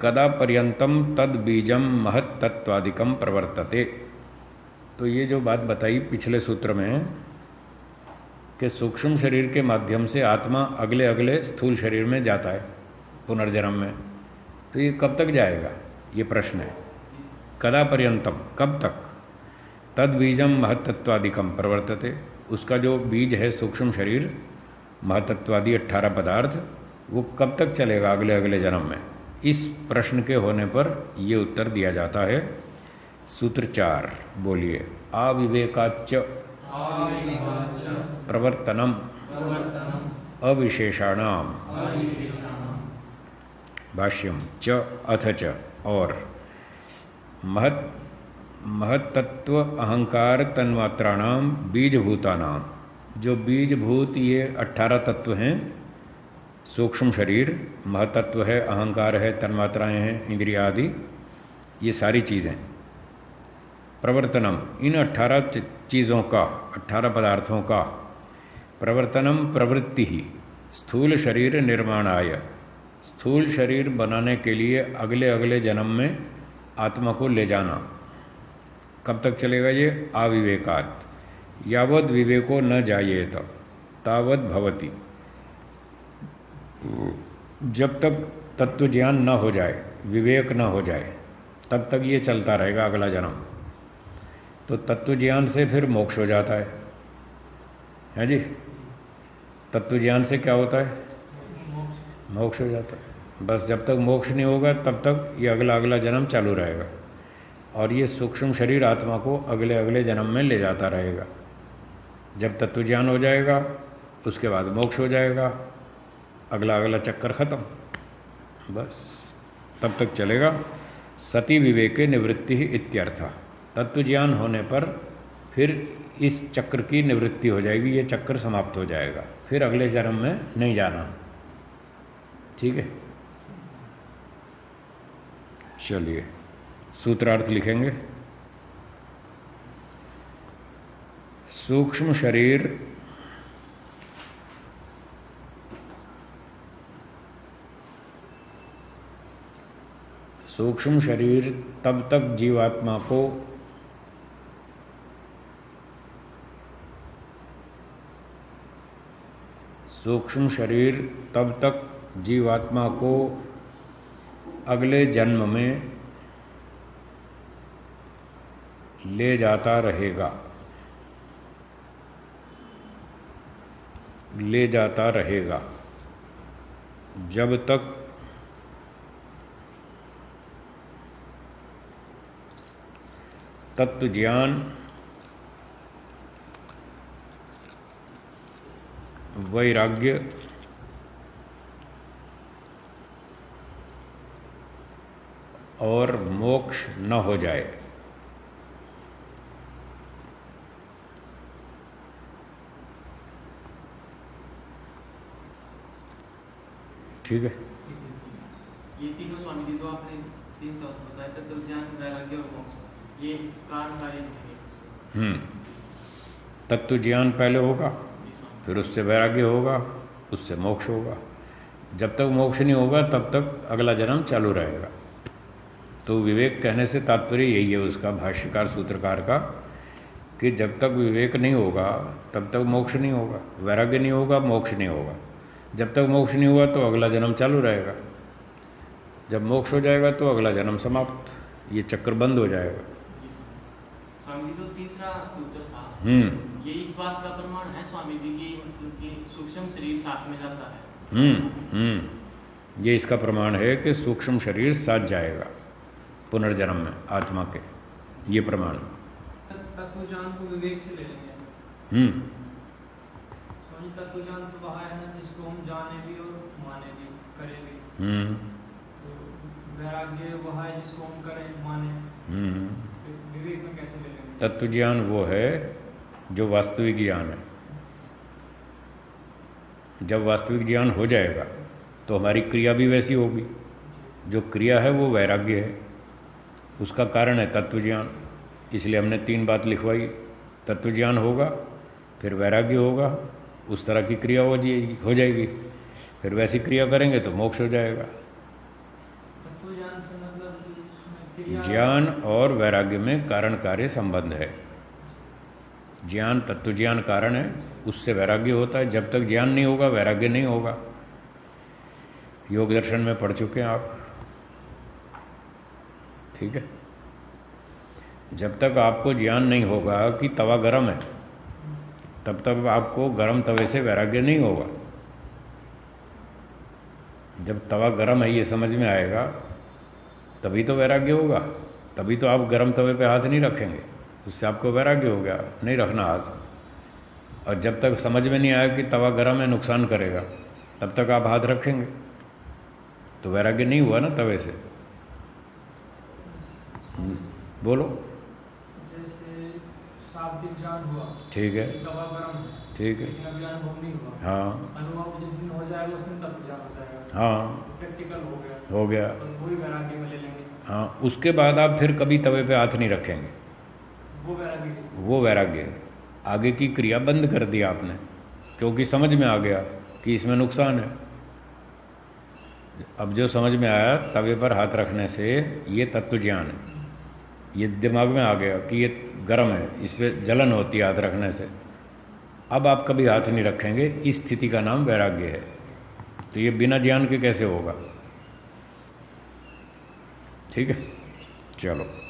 कदा पर्यंतम तद बीजम महत्तत्वादिकम प्रवर्तते। तो ये जो बात बताई पिछले सूत्र में कि सूक्ष्म शरीर के माध्यम से आत्मा अगले अगले स्थूल शरीर में जाता है पुनर्जन्म में, तो ये कब तक जाएगा, ये प्रश्न है। कदा पर्यंतम, कब तक, तद बीजम महत्तत्वादिकम प्रवर्तते, उसका जो बीज है सूक्ष्म शरीर महत्तत्वादि 18 पदार्थ, वो कब तक चलेगा अगले अगले जन्म में। इस प्रश्न के होने पर ये उत्तर दिया जाता है। सूत्र 4 बोलिए। अविवेकाच्च प्रवर्तनम अविशेषाणाम भाष्यम च अथ च, और महत्तत्व अहंकार तन्मात्राणाम बीजभूतानाम, जो बीजभूत ये 18 तत्व हैं, सूक्ष्म शरीर, महतत्व है, अहंकार है, तन्मात्राएं हैं, इंद्रिया आदि, ये सारी चीज़ें। प्रवर्तनम, इन 18 चीज़ों का, 18 पदार्थों का, प्रवर्तनम प्रवृत्ति ही स्थूल शरीर निर्माणाय, स्थूल शरीर बनाने के लिए अगले अगले जन्म में आत्मा को ले जाना। कब तक चलेगा ये? अविवेकात्, यावद विवेको न जायेत तावद भवति, जब तक तत्व ज्ञान न हो जाए, विवेक न हो जाए, तब तक ये चलता रहेगा अगला जन्म। तो तत्व ज्ञान से फिर मोक्ष हो जाता है जी। तत्व ज्ञान से क्या होता है? मोक्ष हो जाता है। बस जब तक मोक्ष नहीं होगा तब तक ये अगला अगला जन्म चालू रहेगा, और ये सूक्ष्म शरीर आत्मा को अगले अगले जन्म में ले जाता रहेगा। जब तत्व ज्ञान हो जाएगा उसके बाद मोक्ष हो जाएगा, अगला अगला चक्कर खत्म, बस तब तक चलेगा। सती विवेके निवृत्ति ही इत्यर्थ। तत्व ज्ञान होने पर फिर इस चक्र की निवृत्ति हो जाएगी, ये चक्कर समाप्त हो जाएगा, फिर अगले जन्म में नहीं जाना। ठीक है, चलिए सूत्रार्थ लिखेंगे। सूक्ष्म शरीर तब तक जीवात्मा को अगले जन्म में ले जाता रहेगा जब तक तत्व ज्ञान, वैराग्य और मोक्ष न हो जाए। ठीक है, ये तीनों स्वामी जी जो आपने तीन तत्व बताए, तत्व ज्ञान, वैराग्य और मोक्ष, ये कारण कार्य है। तत्व ज्ञान पहले होगा, फिर उससे वैराग्य होगा, उससे मोक्ष होगा। जब तक मोक्ष नहीं होगा तब तक अगला जन्म चालू रहेगा। तो विवेक कहने से तात्पर्य यही है उसका, भाष्यकार सूत्रकार का, कि जब तक विवेक नहीं होगा तब तक मोक्ष नहीं होगा, वैराग्य नहीं होगा, मोक्ष नहीं होगा। जब तक मोक्ष नहीं हुआ तो अगला जन्म चालू रहेगा, जब मोक्ष हो जाएगा तो अगला जन्म समाप्त, ये चक्र बंद हो जाएगा। स्वामी जी जो तीसरा सूत्र था, ये इस बात का प्रमाण है स्वामी जी की, मतलब कि सूक्ष्म शरीर साथ में जाता है। ये इसका प्रमाण है कि सूक्ष्म शरीर साथ जाएगा पुनर्जन्म में आत्मा के, ये प्रमाण। तत्व ज्ञान को विवेक से ले लेंगे। स्वामी तत्व ज्ञान तो वह है ना जिसको हम जाने भी और माने भी, करें भी। तो वैराग्य वह है जिसको हम करें माने, विवेक में कैसे ले लेंगे? तत्व ज्ञान वो है जो वास्तविक ज्ञान है। जब वास्तविक ज्ञान हो जाएगा तो हमारी क्रिया भी वैसी होगी। जो क्रिया है वो वैराग्य है, उसका कारण है तत्व ज्ञान। इसलिए हमने 3 बात लिखवाई, तत्व ज्ञान होगा, फिर वैराग्य होगा, उस तरह की क्रिया हो जाएगी, फिर वैसी क्रिया करेंगे तो मोक्ष हो जाएगा। तत्व ज्ञान ज्ञान से मतलब उसमें क्रिया ज्ञान और वैराग्य में कारण कार्य संबंध है। ज्ञान तत्व ज्ञान कारण है, उससे वैराग्य होता है। जब तक ज्ञान नहीं होगा वैराग्य नहीं होगा। योग दर्शन में पढ़ चुके हैं आप, ठीक है। जब तक आपको ज्ञान नहीं होगा कि तवा गरम है, तब तक आपको गरम तवे से वैराग्य नहीं होगा। जब तवा गरम है ये समझ में आएगा तभी तो वैराग्य होगा। तभी तो आप गरम तवे पे हाथ नहीं रखेंगे, उससे आपको वैराग्य हो गया, नहीं रखना हाथ। और जब तक समझ में नहीं आया कि तवा गरम है, नुकसान करेगा, तब तक आप हाथ रखेंगे, तो वैराग्य नहीं हुआ ना तवे से। बोलो। जैसे शाब्दिक ज्ञान हुआ, ठीक है, तवा गरम है, ठीक है, लेकिन अभी अनुभव नहीं हुआ। हाँ अनुभव जिस दिन हो जाएगा उसमें तत्व ज्ञान हो जाएगा, हाँ प्रैक्टिकल हो गया, हो गया। और वही वैराग्य में ले लेंगे। हाँ, उसके बाद आप फिर कभी तवे पे हाथ नहीं रखेंगे, वो वैराग्य किस- वो वैराग्य है। आगे की क्रिया बंद कर दी आपने, क्योंकि समझ में आ गया कि इसमें नुकसान है। अब जो समझ में आया तवे पर हाथ रखने से ये तत्व ज्ञान है, ये दिमाग में आ गया कि ये गर्म है, इस पर जलन होती है हाथ रखने से। अब आप कभी हाथ नहीं रखेंगे, इस स्थिति का नाम वैराग्य है। तो ये बिना ज्ञान के कैसे होगा? ठीक है, चलो।